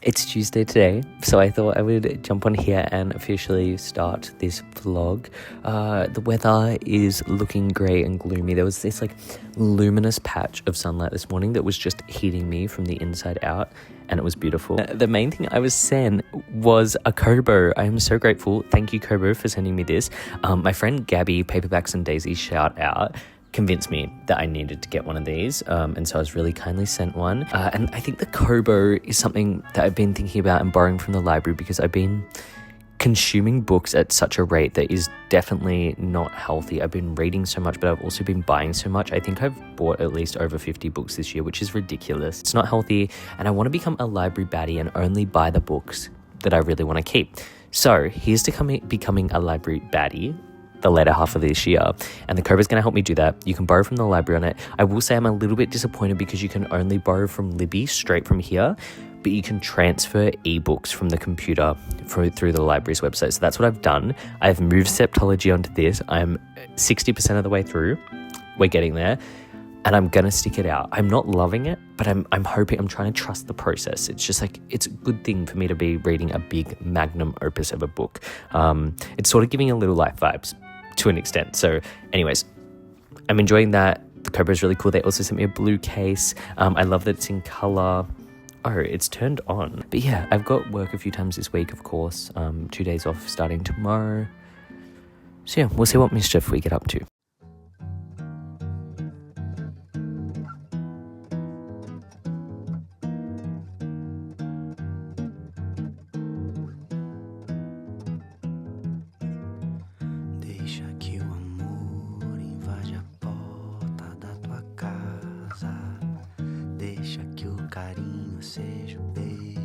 It's Tuesday today, so I thought I would jump on here and officially start this vlog. The weather is looking grey and gloomy. There was this like luminous patch of sunlight this morning that was just hitting me from the inside out, and it was beautiful. The main thing I was sent was a Kobo. I am so grateful. Thank you, Kobo, for sending me this. My friend Gabby, Paperbacks and Daisy, shout out, convinced me that I needed to get one of these, and so I was really kindly sent one. And I think the Kobo is something that I've been thinking about and borrowing from the library, because I've been consuming books at such a rate that is definitely not healthy. I've been reading so much, but I've also been buying so much. I think I've bought at least over 50 books this year, which is ridiculous. It's not healthy, and I want to become a library baddie and only buy the books that I really want to keep. So here's to becoming a library baddie the later half of this year, and the Kobo is going to help me do that. You can borrow from the library on it. I will say I'm a little bit disappointed because you can only borrow from Libby straight from here, but you can transfer ebooks from the computer through the library's website. So that's what I've done. I've moved Septology onto this. I'm 60% of the way through. We're getting there, and I'm gonna stick it out. I'm not loving it, but I'm hoping, I'm trying to trust the process. It's just like, it's a good thing for me to be reading a big magnum opus of a book. It's sort of giving a little life vibes to an extent. So anyways, I'm enjoying that. The Kobo is really cool. They also sent me a blue case. I love that it's in color. Oh, it's turned on. But yeah, I've got work a few times this week, of course. 2 days off starting tomorrow. So yeah, we'll see what mischief we get up to. Deixa que o amor invade a porta da tua casa. Deixa que o carinho seja o beijo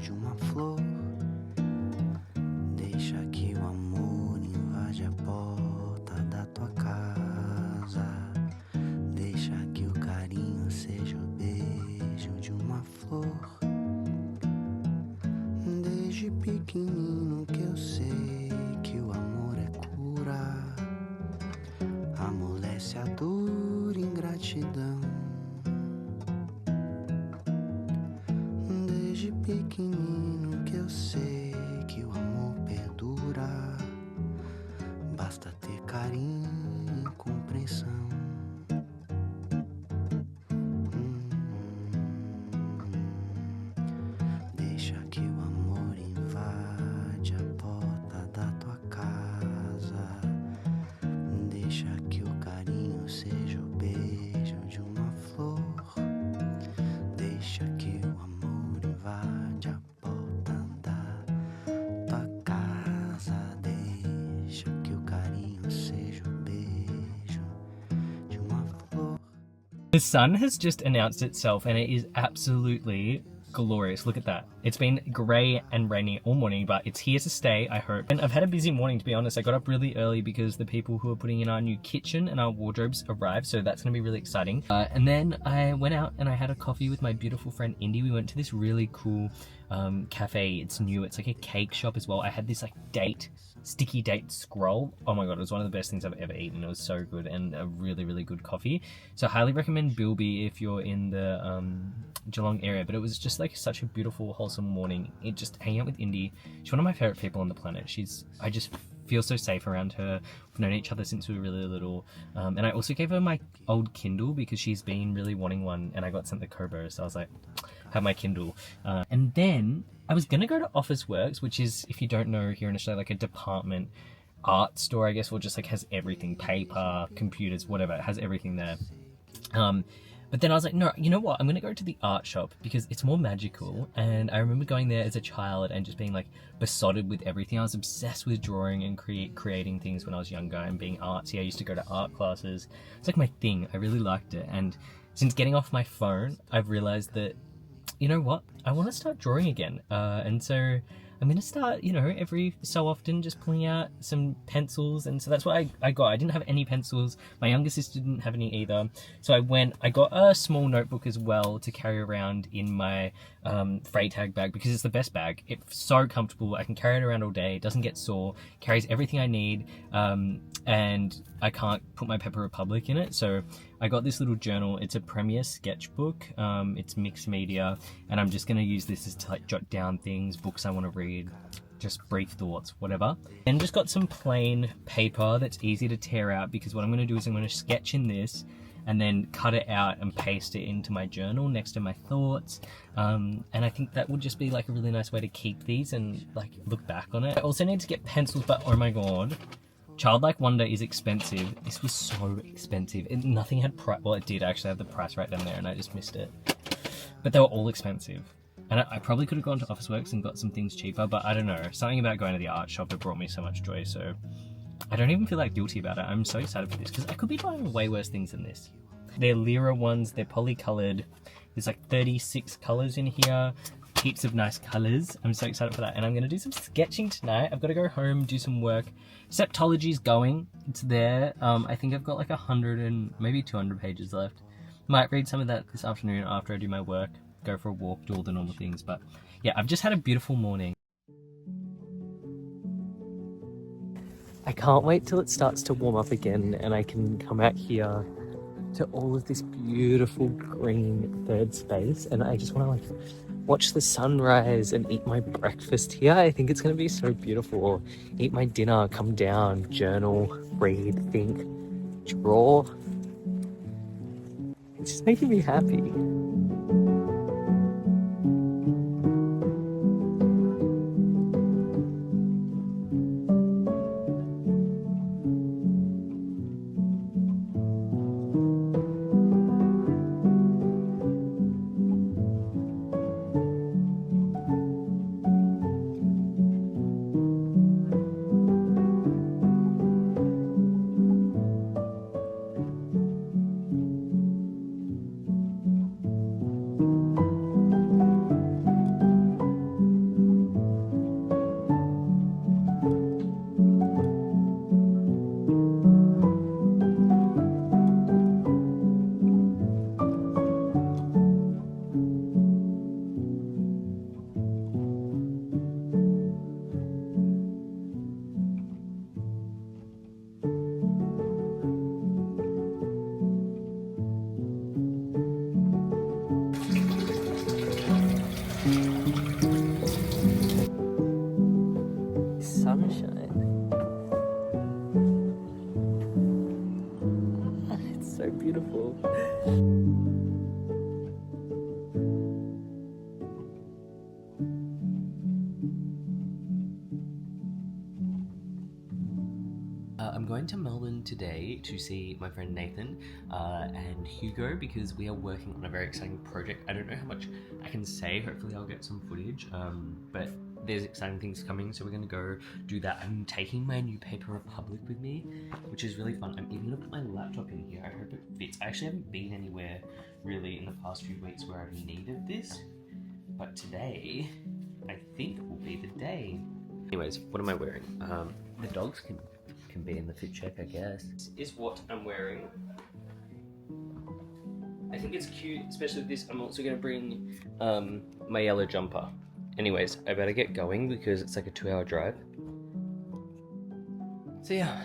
de uma flor. Deixa que o amor invade a porta da tua casa. Deixa que o carinho seja o beijo de uma flor. Desde pequenino que eu sei que o amor é cura, amolece a dor e ingratidão. Desde pequenino que eu sei que o amor perdura, basta ter carinho e compreensão. Deixa que o amor invade a porta da tua casa. Deixa que o carinho seja o beijo de uma flor. Deixa que o amor invade a porta da tua casa. Deixa que o carinho seja o beijo de uma flor. The sun has just announced itself, and it is absolutely glorious. Look at that. It's been grey and rainy all morning, but it's here to stay, I hope. And I've had a busy morning, to be honest. I got up really early because the people who are putting in our new kitchen and our wardrobes arrived, so that's going to be really exciting. And then I went out and I had a coffee with my beautiful friend Indy. We went to this really cool cafe. It's new. It's like a cake shop as well. I had this like sticky date scroll. Oh my god, it was one of the best things I've ever eaten. It was so good, and a really, really good coffee. So I highly recommend Bilby if you're in the Geelong area. But it was just like such a beautiful, wholesome morning. It just hanging out with Indy. She's one of my favorite people on the planet. I just feel so safe around her. We've known each other since we were really little. And I also gave her my old Kindle because she's been really wanting one, and I got sent the Kobo, so I was like, have my Kindle. And then I was gonna go to Office Works, which is, if you don't know, here in Australia, like a department art store, I guess, or just like has everything, paper, computers, whatever, it has everything there. But then I was like, no, you know what? I'm going to go to the art shop because it's more magical. And I remember going there as a child and just being like besotted with everything. I was obsessed with drawing and creating things when I was younger and being artsy. I used to go to art classes. It's like my thing. I really liked it. And since getting off my phone, I've realized that, you know what? I want to start drawing again. And so I'm going to start, you know, every so often just pulling out some pencils. And so that's what I got. I didn't have any pencils. My younger sister didn't have any either. So I got a small notebook as well to carry around in my Freytag bag because it's the best bag. It's so comfortable. I can carry it around all day. It doesn't get sore. Carries everything I need. And I can't put my Pepper Republic in it. So I got this little journal. It's a Premier sketchbook. It's mixed media, and I'm just going to use this as to like jot down things, books I want to read, just brief thoughts, whatever. And just got some plain paper that's easy to tear out, because what I'm going to do is I'm going to sketch in this and then cut it out and paste it into my journal next to my thoughts. And I think that would just be like a really nice way to keep these and like look back on it. I also need to get pencils, but oh my god, Childlike Wonder is expensive. This was so expensive. Nothing had price. Well, it did actually have the price right down there and I just missed it. But they were all expensive. And I probably could have gone to Officeworks and got some things cheaper, but I don't know. Something about going to the art shop, it brought me so much joy, so I don't even feel like guilty about it. I'm so excited for this because I could be buying way worse things than this. They're Lyra ones, they're polycoloured. There's like 36 colours in here, heaps of nice colours. I'm so excited for that. And I'm going to do some sketching tonight. I've got to go home, do some work. Septology's going, it's there. I think I've got like 100 and maybe 200 pages left. Might read some of that this afternoon after I do my work, go for a walk, do all the normal things. But yeah, I've just had a beautiful morning. I can't wait till it starts to warm up again and I can come out here to all of this beautiful green third space, and I just want to like watch the sunrise and eat my breakfast here. I think it's going to be so beautiful. Eat my dinner, come down, journal, read, think, draw. It's just making me happy. Sunshine. It's so beautiful. I'm going to Melbourne today to see my friend Nathan and Hugo because we are working on a very exciting project. I don't know how much I can say. Hopefully I'll get some footage, but there's exciting things coming, so we're going to go do that. I'm taking my new Paper Republic with me, which is really fun. I'm even going to put my laptop in here. I hope it fits. I actually haven't been anywhere really in the past few weeks where I've needed this, but today I think will be the day. Anyways, what am I wearing? The dogs can be in the fit check, I guess. This is what I'm wearing. I think it's cute, especially with this. I'm also going to bring my yellow jumper. Anyways, I better get going because it's like a 2-hour drive. So yeah.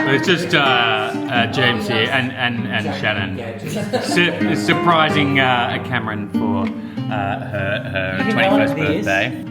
It's just James here and Shannon surprising Cameron for her 21st birthday.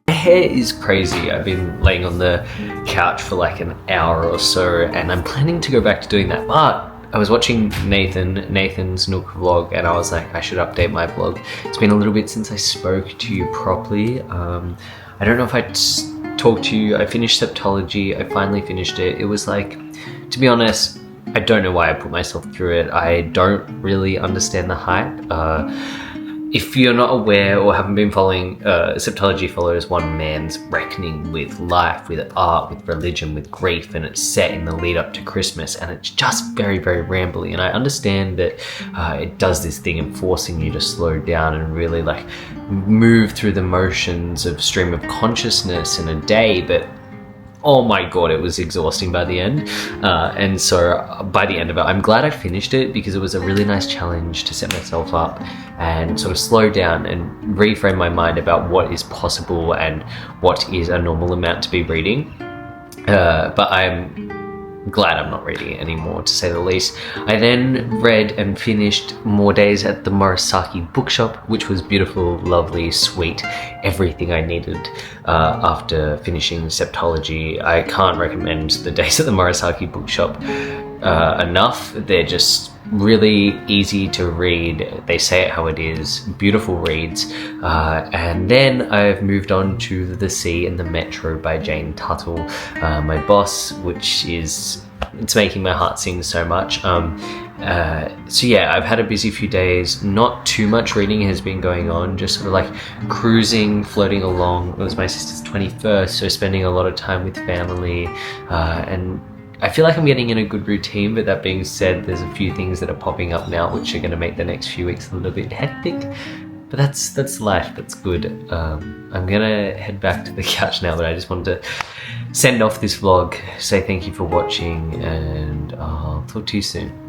Hair is crazy. I've been laying on the couch for like an hour or so, and I'm planning to go back to doing that, but I was watching Nathan's Nook vlog, and I was like, I should update my vlog. It's been a little bit since I spoke to you properly. I don't know if I talked to you. I finished Septology. I finally finished it. It was like, to be honest, I don't know why I put myself through it. I don't really understand the hype. If you're not aware or haven't been following, Subtology follows one man's reckoning with life, with art, with religion, with grief, and it's set in the lead up to Christmas, and it's just very, very rambly. And I understand that it does this thing of forcing you to slow down and really like move through the motions of stream of consciousness in a day, but oh my god, it was exhausting by the end. And so by the end of it, I'm glad I finished it because it was a really nice challenge to set myself up and sort of slow down and reframe my mind about what is possible and what is a normal amount to be reading. But I'm glad I'm not reading it anymore, to say the least. I then read and finished More Days at the Murasaki Bookshop, which was beautiful, lovely, sweet, everything I needed after finishing Septology. I can't recommend the Days at the Murasaki Bookshop enough. They're just really easy to read. They say it how it is, beautiful reads. And then I've moved on to The Sea and the Metro by Jane Tuttle, my boss, which is, it's making my heart sing so much. So yeah, I've had a busy few days. Not too much reading has been going on, just sort of like cruising, floating along. It was my sister's 21st, so spending a lot of time with family, and I feel like I'm getting in a good routine. But that being said, there's a few things that are popping up now which are going to make the next few weeks a little bit hectic. But that's life, that's good. I'm gonna head back to the couch now, but I just wanted to send off this vlog, say thank you for watching, and I'll talk to you soon.